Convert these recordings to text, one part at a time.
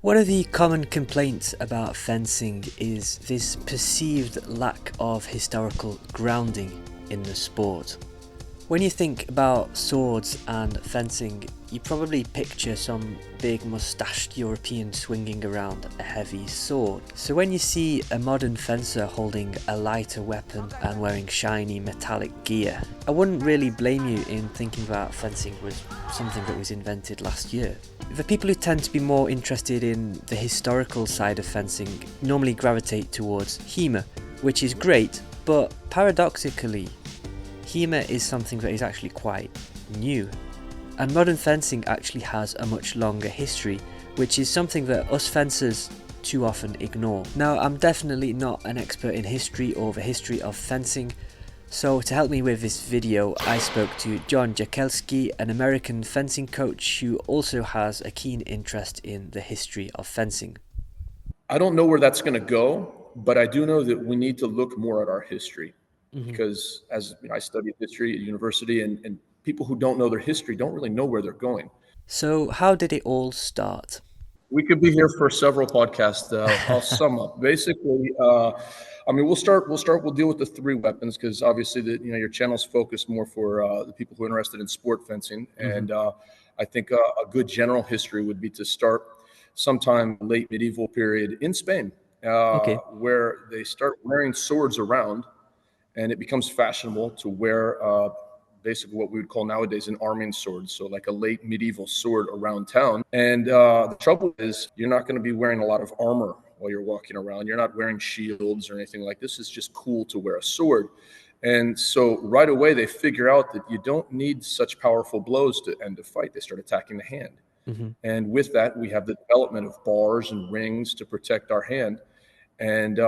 One of the common complaints about fencing is this perceived lack of historical grounding in the sport. When you think about swords and fencing, you probably picture some big mustached European swinging around a heavy sword. So when you see a modern fencer holding a lighter weapon and wearing shiny metallic gear, I wouldn't really blame you in thinking that fencing was something that was invented last year. The people who tend to be more interested in the historical side of fencing normally gravitate towards HEMA, which is great, but paradoxically, HEMA is something that is actually quite new, and modern fencing actually has a much longer history, which is something that us fencers too often ignore. Now, I'm definitely not an expert in history or the history of fencing, so to help me with this video, I spoke to John Jakelski, an American fencing coach who also has a keen interest in the history of fencing. I don't know where that's going to go, but I do know that we need to look more at our history because as I studied history at university, and people who don't know their history don't really know where they're going. So how did it all start? We could be here for several podcasts. I'll sum up. Basically, we'll deal with the three weapons because obviously your channel's focused more for the people who are interested in sport fencing, and I think a good general history would be to start sometime late medieval period in Spain, Okay. where they start wearing swords around, and it becomes fashionable to wear basically what we would call nowadays an arming sword, so like a late medieval sword around town. And the trouble is, you're not going to be wearing a lot of armor while you're walking around. You're not wearing shields or anything like this. It's just cool to wear a sword. And so right away, they figure out that you don't need such powerful blows to end a fight. They start attacking the hand. And with that, we have the development of bars and rings to protect our hand. And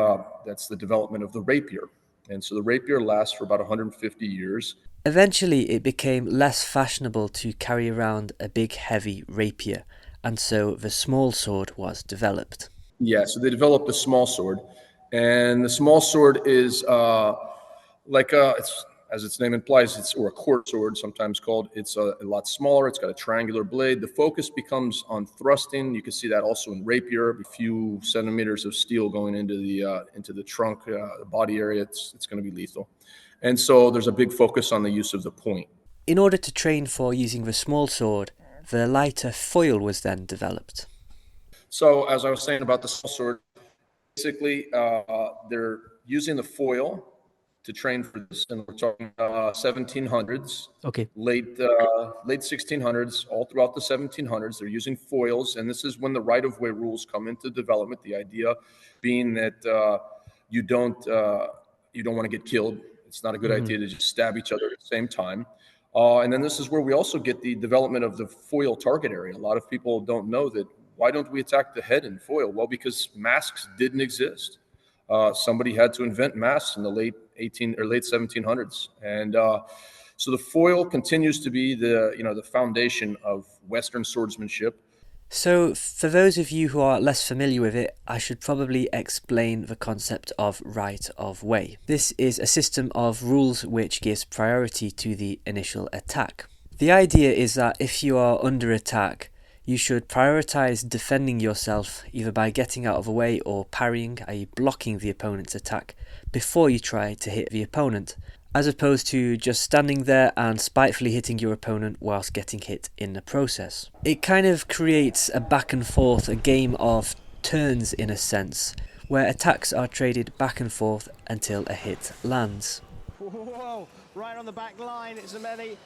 that's the development of the rapier. And so the rapier lasts for about 150 years. Eventually, it became less fashionable to carry around a big heavy rapier, and so the small sword was developed. Yeah, so they developed a small sword. And the small sword is it's as its name implies, or a court sword, sometimes called. It's a lot smaller. It's got a triangular blade. The focus becomes on thrusting. You can see that also in rapier. A few centimeters of steel going into the trunk, the body area. It's going to be lethal. And so there's a big focus on the use of the point. In order to train for using the small sword, the lighter foil was then developed. So as I was saying about the small sword, basically they're using the foil to train for this, and we're talking 1700s, Okay. late 1600s, all throughout the 1700s. They're using foils, and this is when the right-of-way rules come into development. The idea being that you don't want to get killed. It's not a good idea to just stab each other at the same time. And then this is where we also get the development of the foil target area. A lot of people don't know that. Why don't we attack the head in foil? Well, because masks didn't exist. Somebody had to invent masks in the late 1700s, and so the foil continues to be the foundation of Western swordsmanship. So, for those of you who are less familiar with it, I should probably explain the concept of right of way. This is a system of rules which gives priority to the initial attack. The idea is that if you are under attack, you should prioritize defending yourself either by getting out of the way or parrying, i.e. blocking the opponent's attack, before you try to hit the opponent, as opposed to just standing there and spitefully hitting your opponent whilst getting hit in the process. It kind of creates a back and forth, a game of turns in a sense, where attacks are traded back and forth until a hit lands. Whoa, right on the back line, it's Epee.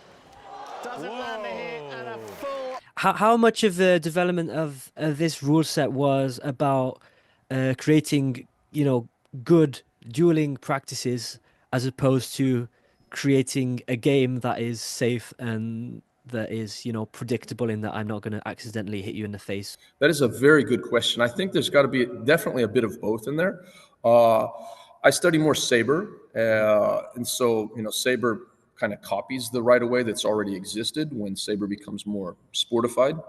Doesn't land the hit, and a full... How much of the development of this rule set was about creating, good dueling practices as opposed to creating a game that is safe and that is, predictable in that I'm not going to accidentally hit you in the face? That is a very good question. I think there's got to be definitely a bit of both in there. I study more Sabre, and so Sabre kind of copies the right of way that's already existed when Sabre becomes more sportified.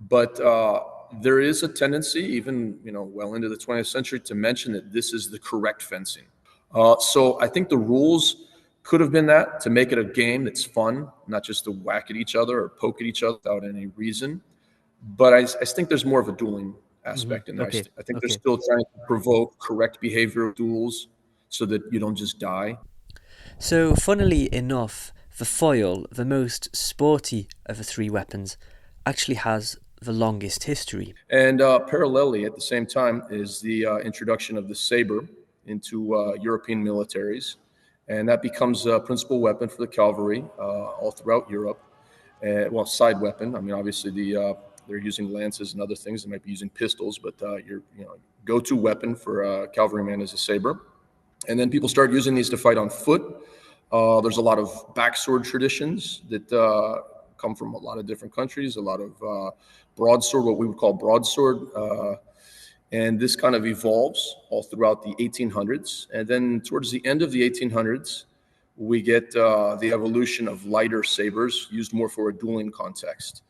But there is a tendency, even well into the 20th century, to mention that this is the correct fencing. So I think the rules could have been that, to make it a game that's fun, not just to whack at each other or poke at each other without any reason. But I think there's more of a dueling aspect in there. Okay. I think they're Okay. still trying to provoke correct behavior duels so that you don't just die. So, funnily enough, the foil, the most sporty of the three weapons, actually has the longest history. And parallelly, at the same time, is the introduction of the saber into European militaries. And that becomes a principal weapon for the cavalry all throughout Europe. Well, side weapon. I mean, obviously, they're using lances and other things. They might be using pistols, but your go-to weapon for a cavalryman is a saber. And then people start using these to fight on foot. There's a lot of backsword traditions that come from a lot of different countries, a lot of broadsword, what we would call broadsword. And this kind of evolves all throughout the 1800s. And then towards the end of the 1800s, we get the evolution of lighter sabers used more for a dueling context.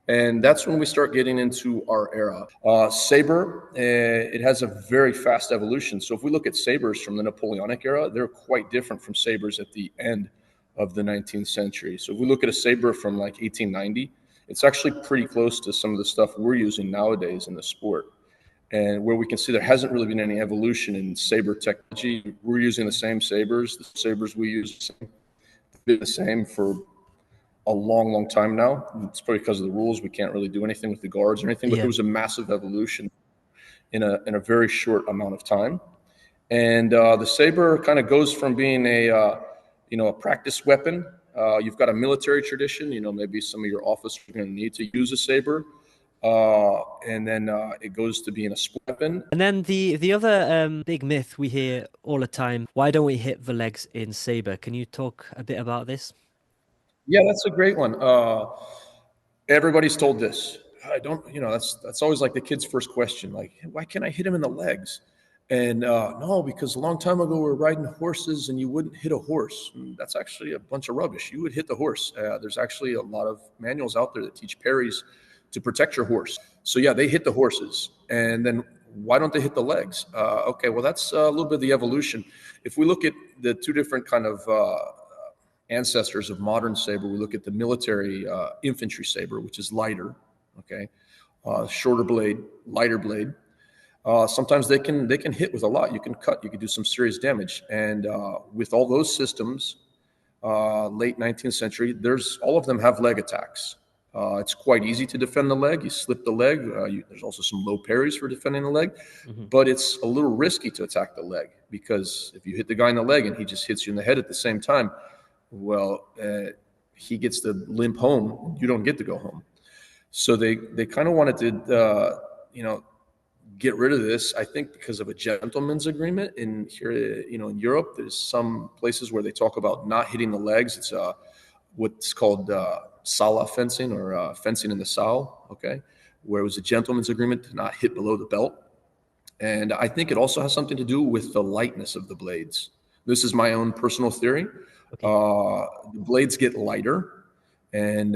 And that's when we start getting into our era. Saber, it has a very fast evolution. So if we look at sabers from the Napoleonic era, they're quite different from sabers at the end of the 19th century. So if we look at a saber from like 1890, it's actually pretty close to some of the stuff we're using nowadays in the sport. And where we can see there hasn't really been any evolution in saber technology. We're using the same sabers. The sabers we use have been the same for a long, long time now. It's probably because of the rules. We can't really do anything with the guards or anything, but there was a massive evolution in a very short amount of time. And the saber kind of goes from being a practice weapon. You've got a military tradition. Maybe some of your officers are going to need to use a saber. And then it goes to being a sport weapon. And then the other big myth we hear all the time, why don't we hit the legs in saber? Can you talk a bit about this? Yeah, that's a great one. Everybody's told this. I don't, that's always like the kid's first question. Like, why can't I hit him in the legs? And no, because a long time ago we were riding horses and you wouldn't hit a horse. And that's actually a bunch of rubbish. You would hit the horse. There's actually a lot of manuals out there that teach parries to protect your horse. So yeah, they hit the horses. And then why don't they hit the legs? Okay, well, that's a little bit of the evolution. If we look at the two different kind of ancestors of modern saber, we look at the military infantry saber, which is lighter, okay, shorter blade, lighter blade. Sometimes they can hit with a lot. You can cut, you can do some serious damage. And with all those systems, late 19th century, all of them have leg attacks. It's quite easy to defend the leg. You slip the leg. There's also some low parries for defending the leg, but it's a little risky to attack the leg because if you hit the guy in the leg and he just hits you in the head at the same time, well, he gets to limp home. You don't get to go home. So they kind of wanted to, get rid of this. I think because of a gentleman's agreement in here, in Europe, there's some places where they talk about not hitting the legs. It's what's called sala fencing or fencing in the salle. Okay, where it was a gentleman's agreement to not hit below the belt. And I think it also has something to do with the lightness of the blades. This is my own personal theory. The blades get lighter. And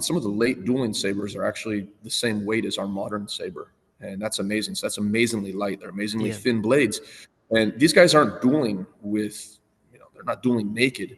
some of the late dueling sabers are actually the same weight as our modern saber. And that's amazing. So that's amazingly light. They're amazingly thin blades. And these guys aren't dueling with, they're not dueling naked.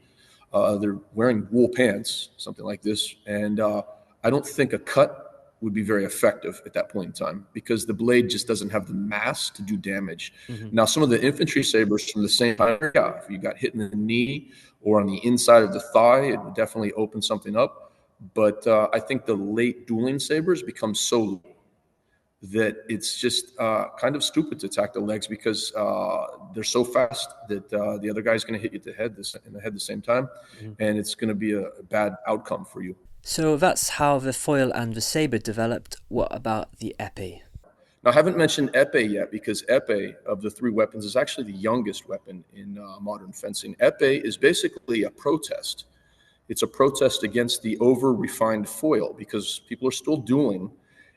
They're wearing wool pants, something like this. And I don't think a cut would be very effective at that point in time because the blade just doesn't have the mass to do damage. Now, some of the infantry sabers from the same time, if you got hit in the knee or on the inside of the thigh, it would definitely open something up. But I think the late dueling sabers become so low that it's just kind of stupid to attack the legs because they're so fast that the other guy's going to hit you in the head the same time, and it's going to be a bad outcome for you. So that's how the foil and the saber developed. What about the epee? Now, I haven't mentioned epee yet because epee of the three weapons is actually the youngest weapon in modern fencing. Epee is basically a protest. It's a protest against the over-refined foil because people are still dueling,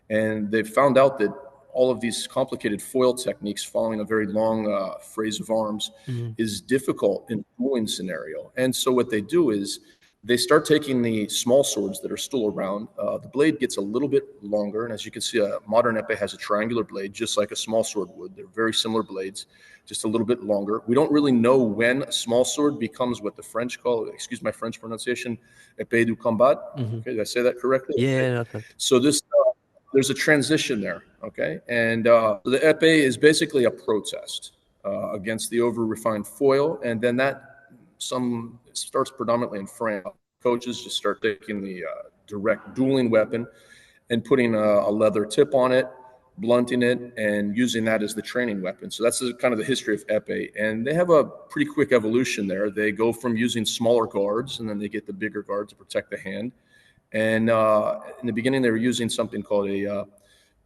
and they've found out that all of these complicated foil techniques following a very long phrase of arms is difficult in a dueling scenario. And so what they do is they start taking the small swords that are still around. The blade gets a little bit longer. And as you can see, a modern epee has a triangular blade, just like a small sword would. They're very similar blades, just a little bit longer. We don't really know when a small sword becomes what the French call, excuse my French pronunciation, épée du combat. Okay, did I say that correctly? Yeah. So this there's a transition there, okay? And the epee is basically a protest against the over-refined foil, and then it starts predominantly in France. Coaches just start taking the direct dueling weapon and putting a leather tip on it, blunting it, and using that as the training weapon. So that's kind of the history of epee. And they have a pretty quick evolution there. They go from using smaller guards, and then they get the bigger guard to protect the hand. And in the beginning, they were using something called a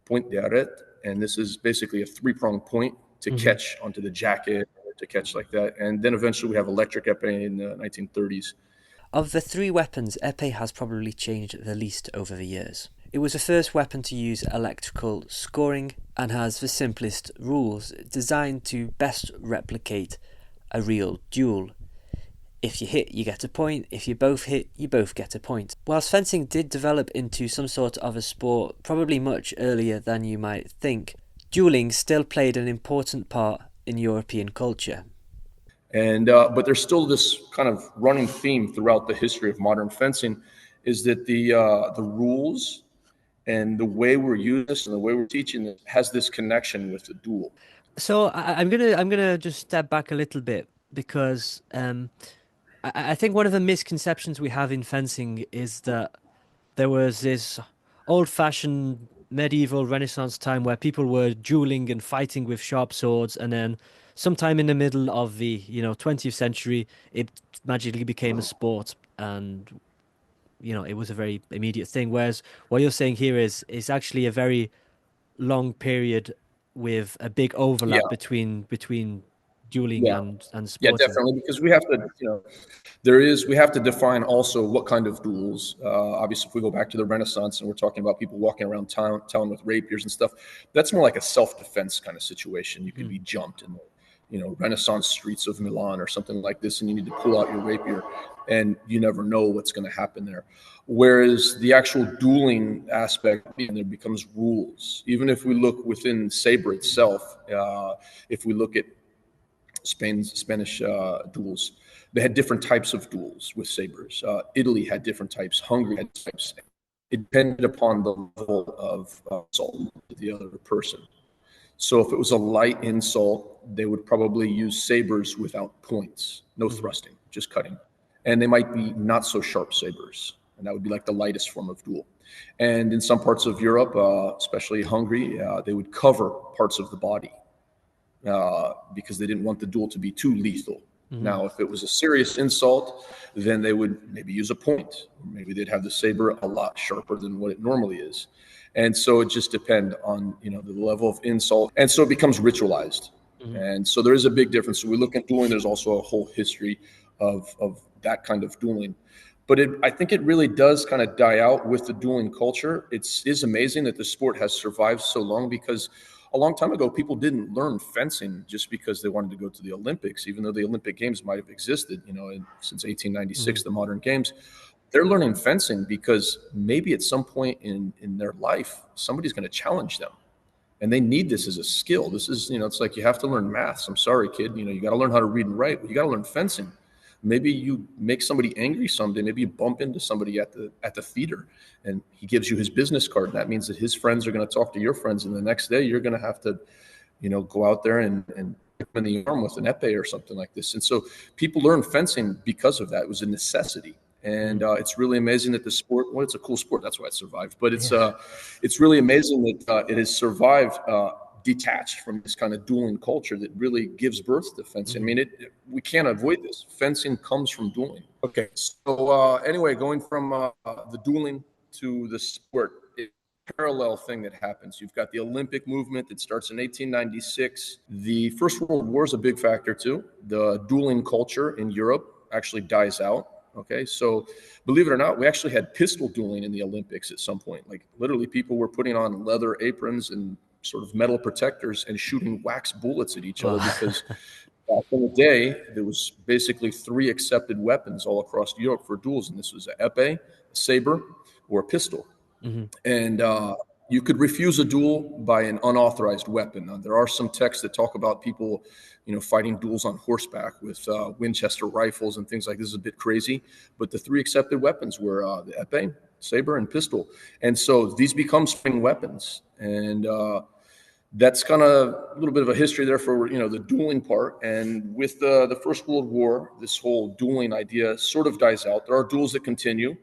point d'arrêt, and this is basically a three-pronged point to catch onto the jacket, or to catch like that. And then eventually we have electric epee in the 1930s. Of the three weapons, epee has probably changed the least over the years. It was the first weapon to use electrical scoring and has the simplest rules, designed to best replicate a real duel. If you hit, you get a point. If you both hit, you both get a point. Whilst fencing did develop into some sort of a sport probably much earlier than you might think, dueling still played an important part in European culture. And but there's still this kind of running theme throughout the history of modern fencing, is that the rules and the way we're using this and the way we're teaching this has this connection with the duel. So I'm gonna just step back a little bit, because I think one of the misconceptions we have in fencing is that there was this old-fashioned medieval Renaissance time where people were dueling and fighting with sharp swords, and then sometime in the middle of the 20th century, it magically became a sport, and it was a very immediate thing. Whereas what you're saying here is actually a very long period with a big overlap Yeah. between dueling Yeah. and Yeah, sporting. definitely, because we have to, we have to define also what kind of duels. Obviously, if we go back to the Renaissance and we're talking about people walking around town with rapiers and stuff, that's more like a self-defense kind of situation. You could be jumped in the, Renaissance streets of Milan or something like this, and you need to pull out your rapier, and you never know what's going to happen there. Whereas the actual dueling aspect, there becomes rules. Even if we look within Sabre itself, if we look at Spanish duels, they had different types of duels with sabers. Italy had different types. Hungary had types. It depended upon the level of assault to the other person. So if it was a light insult, they would probably use sabers without points, no thrusting, just cutting. And they might be not so sharp sabers, and that would be like the lightest form of duel. And in some parts of Europe, especially Hungary, they would cover parts of the body because they didn't want the duel to be too lethal. Now, if it was a serious insult, then they would maybe use a point. Maybe they'd have the saber a lot sharper than what it normally is. And so it just depends on, the level of insult. And so it becomes ritualized. And so there is a big difference. So we look at dueling, there's also a whole history of that kind of dueling. But I think it really does kind of die out with the dueling culture. It is amazing that the sport has survived so long, because a long time ago, people didn't learn fencing just because they wanted to go to the Olympics, even though the Olympic Games might have existed, since 1896, the modern games. They're learning fencing because maybe at some point in their life, somebody's going to challenge them. And they need this as a skill. This is, it's like you have to learn maths. I'm sorry, kid. You got to learn how to read and write. But you got to learn fencing. Maybe you make somebody angry someday. Maybe you bump into somebody at the theater, and he gives you his business card. And that means that his friends are going to talk to your friends. And the next day, you're going to have to, go out there and hit him in the arm with an epee or something like this. And so people learn fencing because of that. It was a necessity. And it's really amazing that the sport, it's a cool sport. That's why it survived. But it's really amazing that it has survived detached from this kind of dueling culture that really gives birth to fencing. I mean, we can't avoid this. Fencing comes from dueling. Okay. So anyway, going from the dueling to the sport, parallel thing that happens. You've got the Olympic movement that starts in 1896. The First World War is a big factor too. The dueling culture in Europe actually dies out. Okay, so believe it or not, we actually had pistol dueling in the Olympics at some point. Like literally people were putting on leather aprons and sort of metal protectors and shooting wax bullets at each other, because back in the day, there was basically 3 accepted weapons all across Europe for duels. And this was an epee, a saber, or a pistol. And you could refuse a duel by an unauthorized weapon. Now, there are some texts that talk about people, fighting duels on horseback with Winchester rifles and things like this. Is a bit crazy. But the 3 accepted weapons were the epee, saber and pistol. And so these become spring weapons. And that's kind of a little bit of a history there for, the dueling part. And with the First World War, this whole dueling idea sort of dies out. There are duels that continue.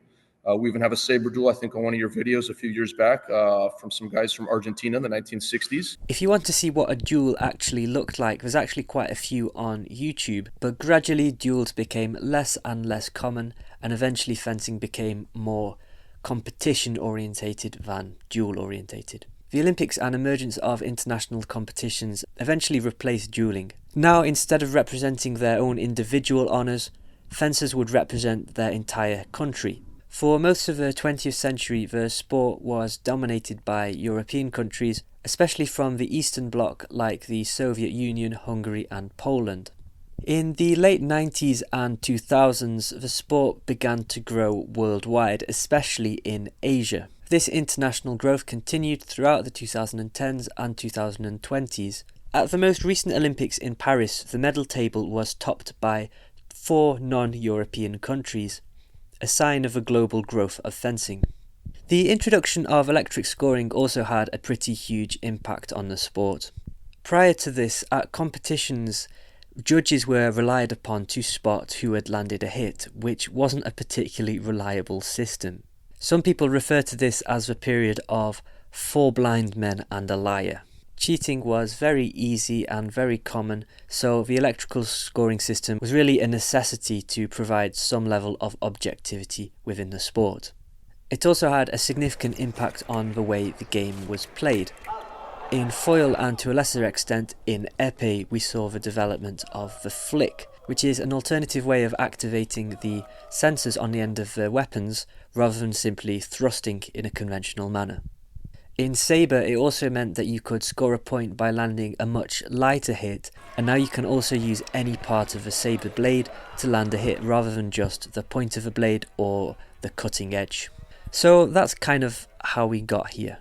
We even have a saber duel, I think, on one of your videos a few years back from some guys from Argentina in the 1960s. If you want to see what a duel actually looked like, there's actually quite a few on YouTube, but gradually duels became less and less common, and eventually fencing became more competition orientated than duel orientated. The Olympics and emergence of international competitions eventually replaced dueling. Now, instead of representing their own individual honours, fencers would represent their entire country. For most of the 20th century, the sport was dominated by European countries, especially from the Eastern Bloc like the Soviet Union, Hungary and Poland. In the late 90s and 2000s, the sport began to grow worldwide, especially in Asia. This international growth continued throughout the 2010s and 2020s. At the most recent Olympics in Paris, the medal table was topped by 4 non-European countries, a sign of the global growth of fencing. The introduction of electric scoring also had a pretty huge impact on the sport. Prior to this, at competitions, judges were relied upon to spot who had landed a hit, which wasn't a particularly reliable system. Some people refer to this as the period of 4 blind men and a liar. Cheating was very easy and very common, so the electrical scoring system was really a necessity to provide some level of objectivity within the sport. It also had a significant impact on the way the game was played. In foil and to a lesser extent in epee, we saw the development of the flick, which is an alternative way of activating the sensors on the end of the weapons rather than simply thrusting in a conventional manner. In sabre, it also meant that you could score a point by landing a much lighter hit, and now you can also use any part of the sabre blade to land a hit rather than just the point of the blade or the cutting edge. So that's kind of how we got here.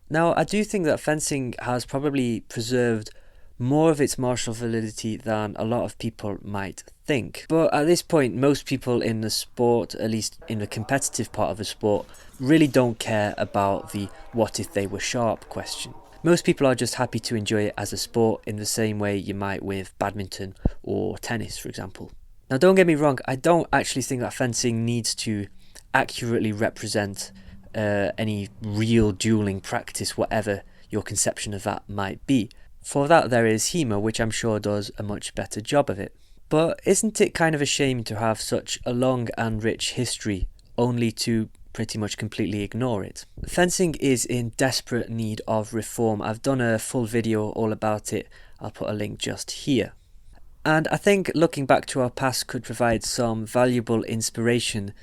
Now, I do think that fencing has probably preserved more of its martial validity than a lot of people might think. But at this point, most people in the sport, at least in the competitive part of the sport, really don't care about the what if they were sharp question. Most people are just happy to enjoy it as a sport in the same way you might with badminton or tennis, for example. Now, don't get me wrong, I don't actually think that fencing needs to accurately represent any real dueling practice, whatever your conception of that might be. For that, there is HEMA, which I'm sure does a much better job of it. But isn't it kind of a shame to have such a long and rich history, only to pretty much completely ignore it? Fencing is in desperate need of reform. I've done a full video all about it. I'll put a link just here. And I think looking back to our past could provide some valuable inspiration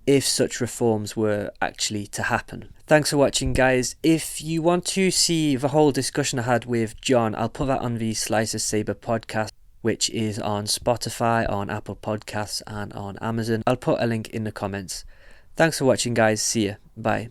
if such reforms were actually to happen. Thanks for watching, guys. If you want to see the whole discussion I had with John, I'll put that on the Slice of Sabre podcast, which is on Spotify, on Apple Podcasts and on Amazon. I'll put a link in the comments. Thanks for watching, guys. See ya. Bye.